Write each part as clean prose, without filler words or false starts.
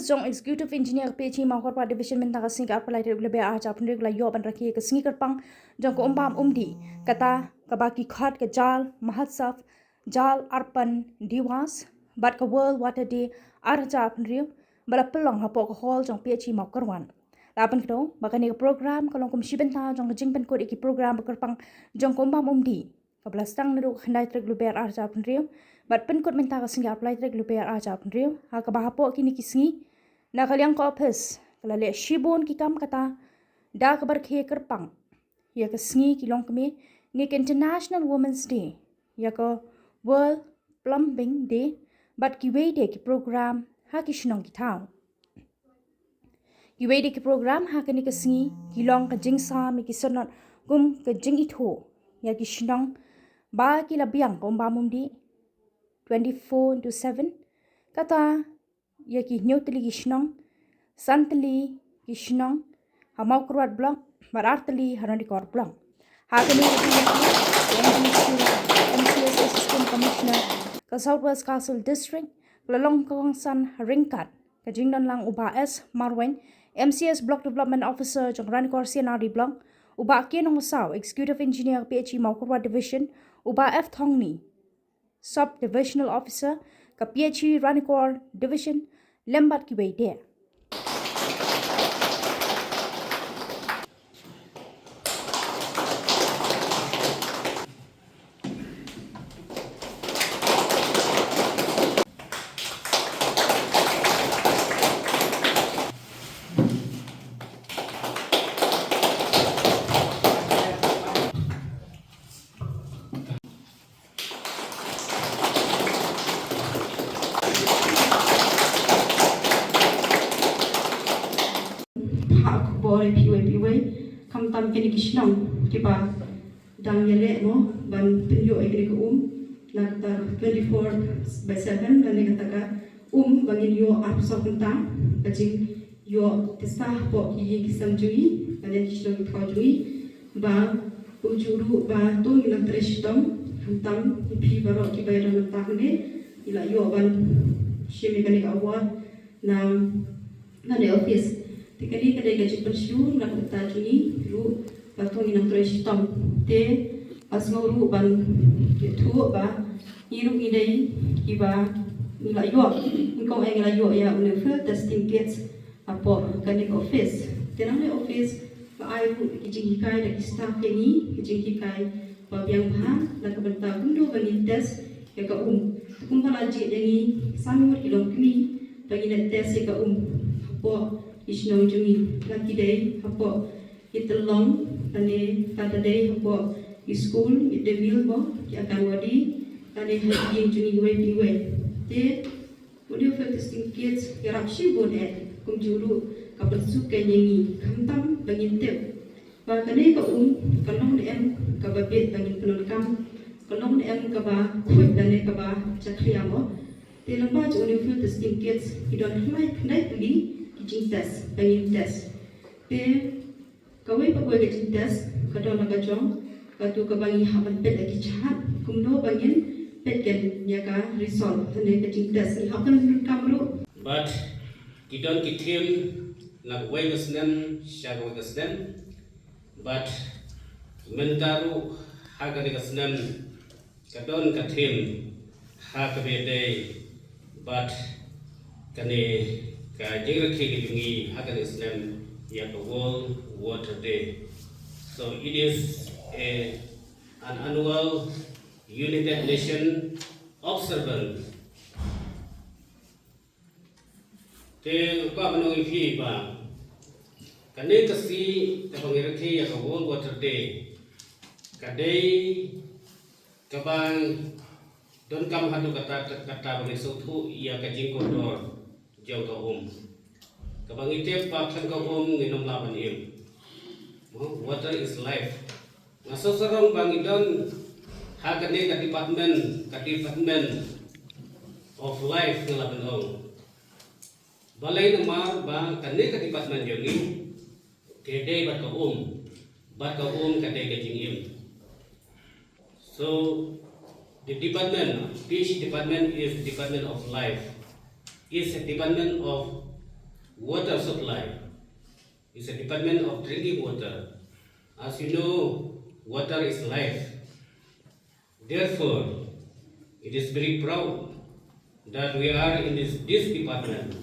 office jong executive engineer PhD Mawkyrwat division minta ka sing ka apply lebe aja pun regla yo ban rakhe ka singi kerpang jong ko umbam umdi kata ka baki khat ka Jal Mahotsav-Jal Arpan Diwas bat ka World Water Day arja pun riu bala pelong hapo ka hall jong PhD Mawkyrwat lapan kdo bakani ka program kalong kum shibenta jong jing pen ko iki program kerpang jong ko umbam umdi ka blastang neru khandai trek lebe arja pun riu bat pen kot minta ka singa apply trek lupe aja pun riu ha ka bahapo kini kisngi na kaliang ko ophis kala le shibon ki kam kata da ka bar khe kerpang ya ka sngi ki long kme ni International Women's Day ya ka World Plumbing Day bat ki we de ki program ha ki shnong ki thau ki we de ki program ha ka ni ka sngi ki long ka jingsa mi ki sonot gum ka jing itho ya ki shnong ba ki la biang ko ba mum di 24/7 kata ya ki nyotli gishnong santli gishnong ha Mawkyrwat blog barartli harani kor blog ha kini MCS assistant commissioner ka Southwest Castle district lalong kong san ringkat ka jingdan lang uba S Marwen MCS block development officer jong rani kor CNRD blog uba kenong saw executive engineer PhD Mawkyrwat division uba F Thongni Sub-Divisional Officer ka PhD Ranikor Division lembat ki weide. Boy piwe kam tam kini kishnong kipa dang yele mo ban pinyo ikri ko nagta 24/7 dan kata ka bangin yo apso kunta kajing yo tista po ki kisam jui dan kishnong ko jui ba ujuru ba to ilang trestom tam pi baro ki bayra nagta ne ila yo ban shimi kani award na ne office tikali kadai gaji pensiun nak kata kini lu batong inang trestom te asmauru ban tu ba iru idai iba nila yo engkau ay nila yo ya universal testing kits apo kadai office tenang le office ba ai ru kijing hikai da staff kini kijing hikai ba biang bah nak benta gundo bangin test ya ka kumpala ji dengi samur ilong kini bangin test ya ka apo isnong jungi laki day hapo itlong ane tata day hapo school ite bil bo ki akan wadi ane hadi jungi we te audio testing kids yarapshi bon kum juru kapal su kenyengi kamtam bangin te ba kane ka kalong em ka babet bangin penon kam kalong em ka ba khut dane ka ba chakhiamo te lamba audio testing kids idon like li kijing test, bangin test. Pe kawai pa kuai kijing test, kadang nak kajong, kadu kabangi haman pet lagi cahat, kumno bangin pet kan yaga result, hanya kijing test. Ni hakan kamru. But kita kitim nak kuai kesenen, syarwa kesenen. But mentaru hagan kesenen, kadang kitim hakabede. But kani ka Rakhe jungi hagan Islam ya ka World Water Day. So it is an annual United Nations observance. Te ka manong ipi ba kane kasi ta Rakhe ya ka World Water Day kadai kabang don kam hadu kata bagi sutu ia ka jingkodor jauh ka kabang itip pa kan ka nginom laban im water is life ngaso sarong bangidon hagane ka department of life ngalaban balay namar ba kane ka department yogi kede bat ka kade ka jingim. So the department, this department is department of life. Is a department of water supply. It's a department of drinking water. As you know, water is life. Therefore, it is very proud that we are in this department.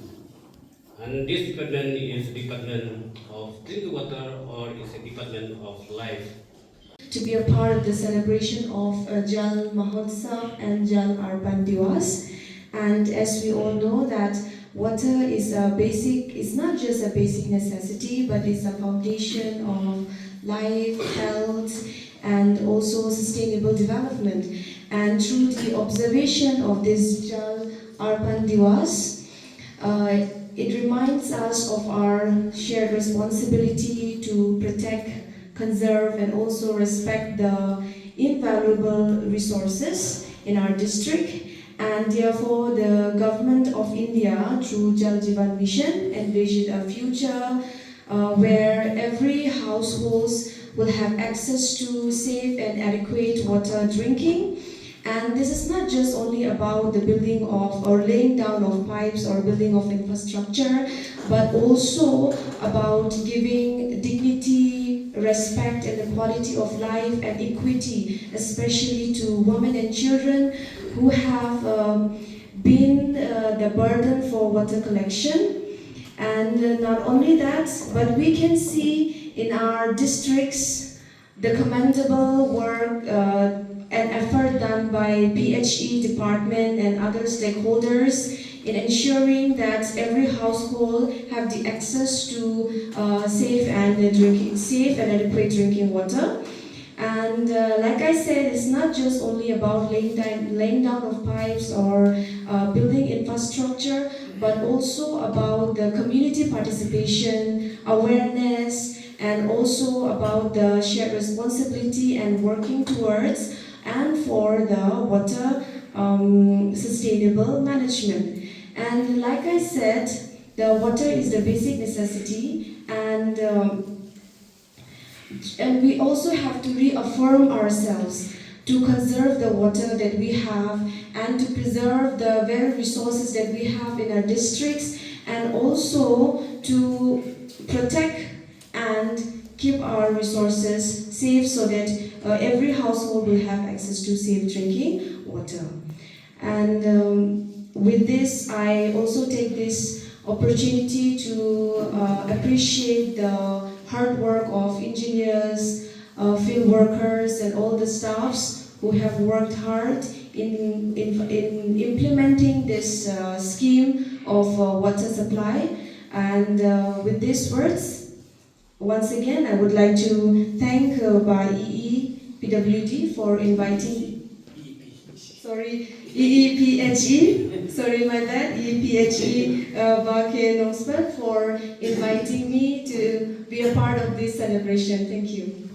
And this department is Department of Drinking Water, or is a Department of Life. To be a part of the celebration of Jal Mahotsav and Jal Arpan Diwas. And as we all know that water is a basic, it's not just a basic necessity, but it's a foundation of life, health, and also sustainable development. And through the observation of this Jal Arpan Diwas, it reminds us of our shared responsibility to protect, conserve, and also respect the invaluable resources in our district. And therefore, the government of India, through Jal Jeevan Mission, envisioned a future where every household will have access to safe and adequate water drinking. And this is not just only about the building of or laying down of pipes or building of infrastructure, but also about giving dignity, respect, and the quality of life and equity, especially to women and children who have been the burden for water collection. And not only that, but we can see in our districts the commendable work and effort done by PHE department and other stakeholders in ensuring that every household have the access to safe and adequate drinking water. And like I said, it's not just only about laying down of pipes or building infrastructure, but also about the community participation, awareness, and also about the shared responsibility and working towards and for the water sustainable management. And like I said, the water is the basic necessity, and we also have to reaffirm ourselves to conserve the water that we have and to preserve the very resources that we have in our districts, and also to protect and keep our resources safe so that every household will have access to safe drinking water. And with this, I also take this opportunity to appreciate the hard work of engineers, field workers, and all the staffs who have worked hard in implementing this scheme of water supply. And with these words, once again, I would like to thank EEPWD for inviting, EEPHE, sorry my bad, EEPHE Rakhe for inviting me to be a part of this celebration. Thank you.